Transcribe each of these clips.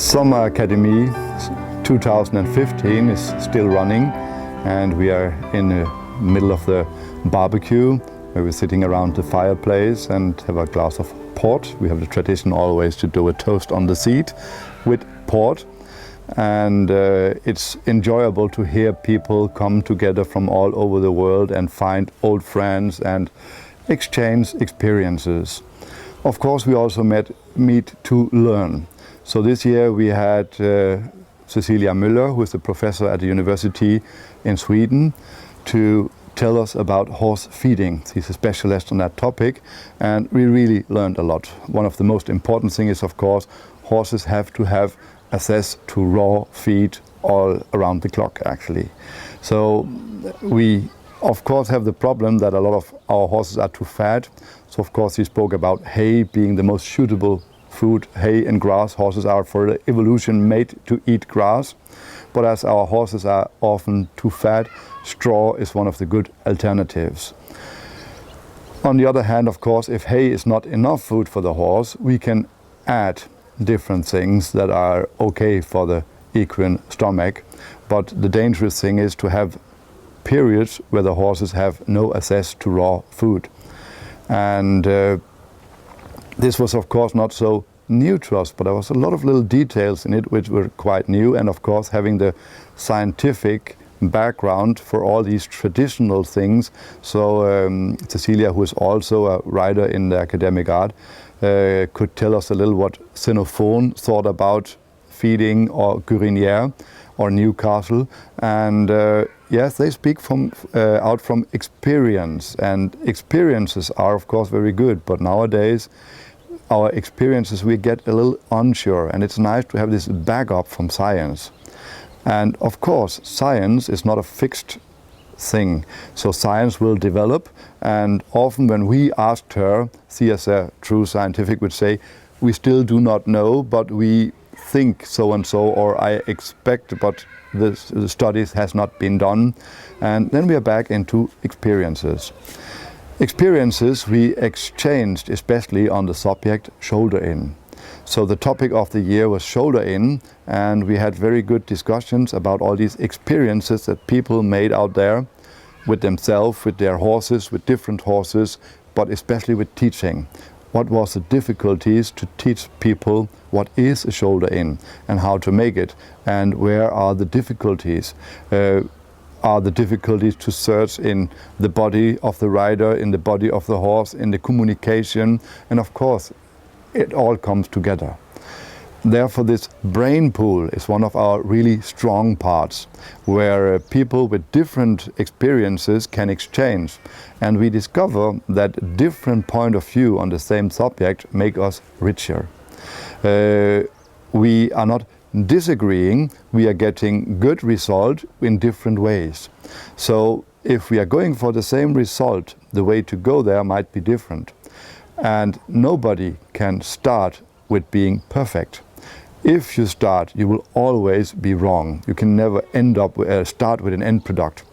Summer Academy 2015 is still running, and we are in the middle of the barbecue where we're sitting around the fireplace and have a glass of port. We have the tradition always to do a toast on the seat with port, and it's enjoyable to hear people come together from all over the world and find old friends and exchange experiences. Of course, we also meet to learn. So this year we had Cecilia Müller, who is a professor at the university in Sweden, to tell us about horse feeding. He's a specialist on that topic, and we really learned a lot. One of the most important things is, of course, horses have to have access to raw feed all around the clock, actually. So we of course have the problem that a lot of our horses are too fat. So of course he spoke about hay being the most suitable food. Hay and grass, horses are for the evolution made to eat grass. But as our horses are often too fat, straw is one of the good alternatives. On the other hand, of course, if hay is not enough food for the horse, we can add different things that are okay for the equine stomach. But the dangerous thing is to have periods where the horses have no access to raw food. And this was of course not so new to us, but there was a lot of little details in it which were quite new, and of course having the scientific background for all these traditional things. So Cecilia, who is also a writer in the academic art, could tell us a little what Xenophon thought about feeding, or Grön or Newcastle, and yes, they speak out from experience, and experiences are of course very good, but nowadays our experiences we get a little unsure, and it's nice to have this backup from science. And of course science is not a fixed thing, so science will develop, and often when we asked her, she as a true scientific would say, we still do not know, but we think so and so, or I expect, but the studies has not been done. And then we are back into experiences. Experiences we exchanged, especially on the subject shoulder in. So the topic of the year was shoulder in, and we had very good discussions about all these experiences that people made out there with themselves, with their horses, with different horses, but especially with teaching. What was the difficulties to teach people what is a shoulder in and how to make it, and where are the difficulties? Are the difficulties to search in the body of the rider, in the body of the horse, in the communication, and of course it all comes together. Therefore this brain pool is one of our really strong parts, where people with different experiences can exchange, and we discover that different point of view on the same subject make us richer. We are not disagreeing, we are getting good result in different ways. So if we are going for the same result, the way to go there might be different. And nobody can start with being perfect. If you start, you will always be wrong. You can never start with an end product.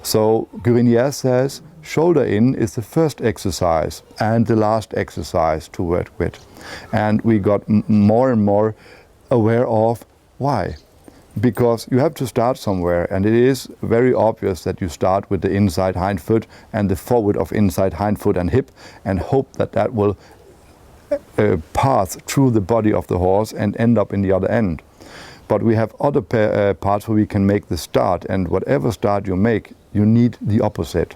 So Grön says shoulder in is the first exercise and the last exercise to work with. And we got more and more aware of why. Because you have to start somewhere, and it is very obvious that you start with the inside hind foot and the forward of inside hind foot and hip, and hope that that will pass through the body of the horse and end up in the other end. But we have other parts where we can make the start, and whatever start you make, you need the opposite.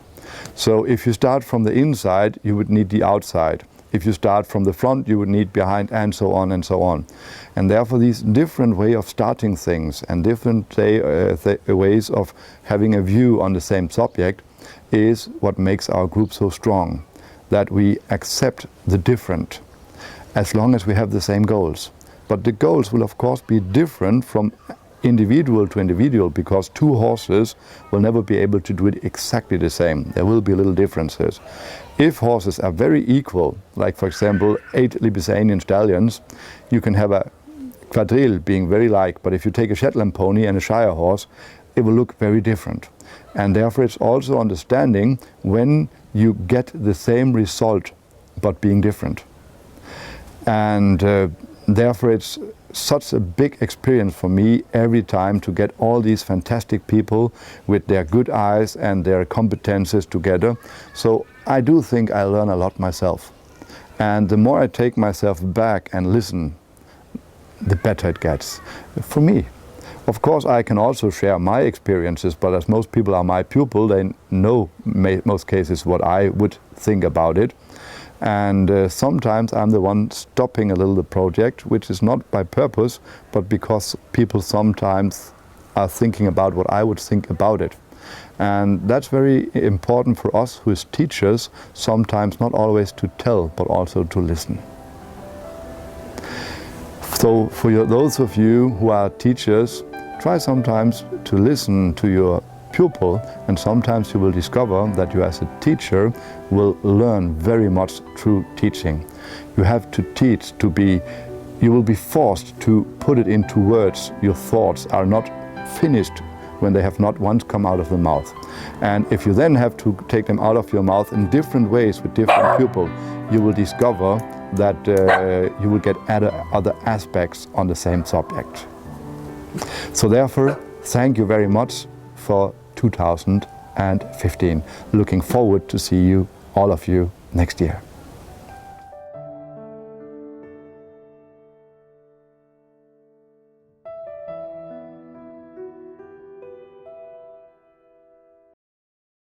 So if you start from the inside, you would need the outside. If you start from the front, you would need behind, and so on and so on. And therefore these different way of starting things and different ways of having a view on the same subject is what makes our group so strong, that we accept the different as long as we have the same goals. But the goals will of course be different from individual to individual, because two horses will never be able to do it exactly the same. There will be little differences. If horses are very equal, like for example 8 Libisanian stallions, you can have a quadrille being very like, but if you take a Shetland pony and a Shire horse, it will look very different. And therefore it's also understanding when you get the same result but being different. And therefore it's such a big experience for me every time to get all these fantastic people with their good eyes and their competences together. So I do think I learn a lot myself. And the more I take myself back and listen, the better it gets for me. Of course, I can also share my experiences, but as most people are my pupil, they know most cases what I would think about it. And sometimes I'm the one stopping a little the project, which is not by purpose, but because people sometimes are thinking about what I would think about it. And that's very important for us who is teachers, sometimes not always to tell, but also to listen. So for those of you who are teachers, try sometimes to listen to your pupil, and sometimes you will discover that you as a teacher will learn very much through teaching. You have to teach you will be forced to put it into words. Your thoughts are not finished when they have not once come out of the mouth. And if you then have to take them out of your mouth in different ways with different pupils, you will discover that you will get other aspects on the same subject. So therefore, thank you very much for 2015. Looking forward to see you, all of you, next year.